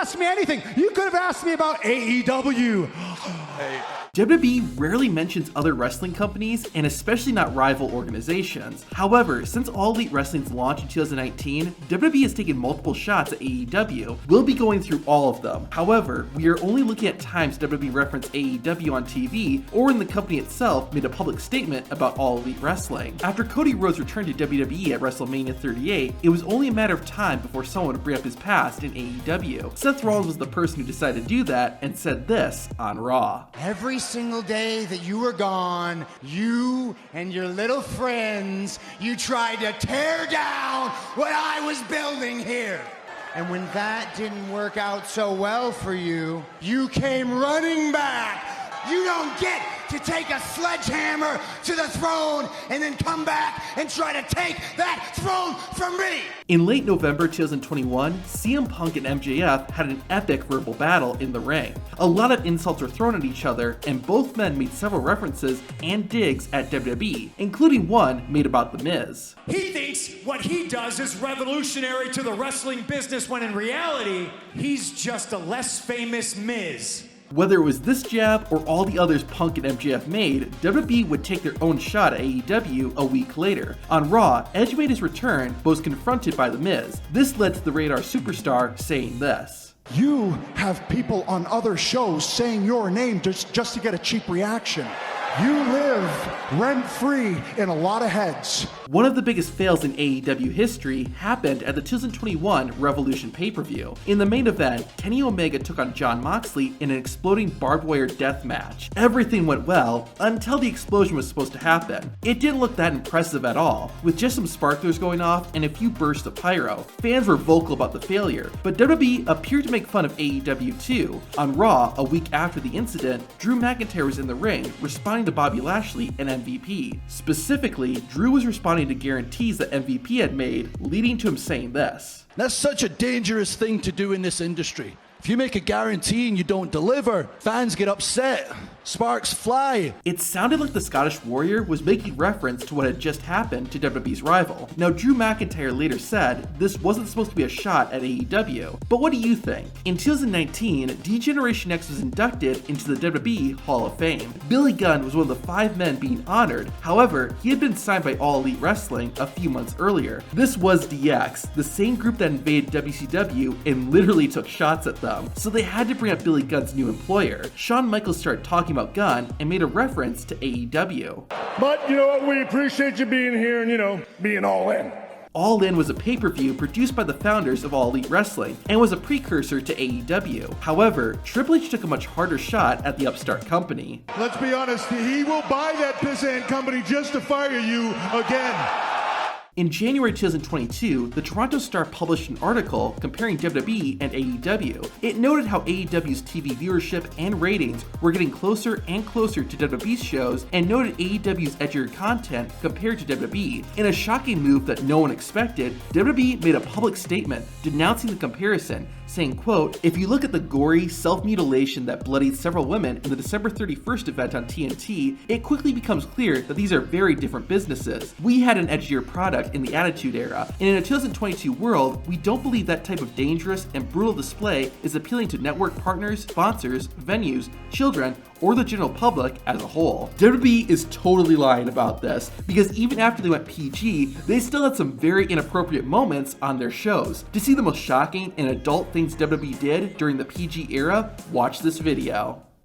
asked me anything. You could have asked me about AEW. WWE rarely mentions other wrestling companies, and especially not rival organizations. However, since All Elite Wrestling's launch in 2019, WWE has taken multiple shots at AEW. We'll be going through all of them. However, we are only looking at times WWE referenced AEW on TV, or when the company itself made a public statement about All Elite Wrestling. After Cody Rhodes returned to WWE at WrestleMania 38, it was only a matter of time before someone would bring up his past in AEW. Seth Rollins was the person who decided to do that, and said this on Raw. Every single day that you were gone, you and your little friends, you tried to tear down what I was building here. And when that didn't work out so well for you, you came running back. You don't get to take a sledgehammer to the throne and then come back and try to take that throne from me. In late November 2021, CM Punk and MJF had an epic verbal battle in the ring. A lot of insults were thrown at each other, and both men made several references and digs at WWE, including one made about The Miz. He thinks what he does is revolutionary to the wrestling business, when in reality, he's just a less famous Miz. Whether it was this jab or all the others Punk and MJF made, WWE would take their own shot at AEW a week later. On Raw, Edge made his return, but was confronted by The Miz. This led to the Radar superstar saying this. You have people on other shows saying your name just to get a cheap reaction. You live rent-free in a lot of heads. One of the biggest fails in AEW history happened at the 2021 Revolution pay-per-view. In the main event, Kenny Omega took on Jon Moxley in an exploding barbed wire death match. Everything went well until the explosion was supposed to happen. It didn't look that impressive at all, with just some sparklers going off and a few bursts of pyro. Fans were vocal about the failure, but WWE appeared to make fun of AEW too. On Raw, a week after the incident, Drew McIntyre was in the ring, responding to Bobby Lashley and MVP. Specifically, Drew was responding to guarantees that MVP had made, leading to him saying this. That's such a dangerous thing to do in this industry. If you make a guarantee and you don't deliver, fans get upset. Sparks fly. It sounded like the Scottish Warrior was making reference to what had just happened to WWE's rival. Now, Drew McIntyre later said this wasn't supposed to be a shot at AEW, but what do you think? In 2019, D-Generation X was inducted into the WWE Hall of Fame. Billy Gunn was one of the 5 men being honored. However, he had been signed by All Elite Wrestling a few months earlier. This was DX, the same group that invaded WCW and literally took shots at them. So they had to bring up Billy Gunn's new employer. Shawn Michaels started talking about Gunn and made a reference to AEW. But you know what, we appreciate you being here and being all in. All In was a pay-per-view produced by the founders of All Elite Wrestling and was a precursor to AEW. However, Triple H took a much harder shot at the upstart company. Let's be honest, he will buy that pissant company just to fire you again. In January 2022, the Toronto Star published an article comparing WWE and AEW. It noted how AEW's TV viewership and ratings were getting closer and closer to WWE's shows, and noted AEW's edgier content compared to WWE. In a shocking move that no one expected, WWE made a public statement denouncing the comparison, saying, quote, "If you look at the gory self-mutilation that bloodied several women in the December 31st event on TNT, it quickly becomes clear that these are very different businesses. We had an edgier product in the Attitude Era, and in a 2022 world, we don't believe that type of dangerous and brutal display is appealing to network partners, sponsors, venues, children, or the general public as a whole." WWE is totally lying about this, because even after they went PG, they still had some very inappropriate moments on their shows. To see the most shocking and adult things WWE did during the PG era, watch this video.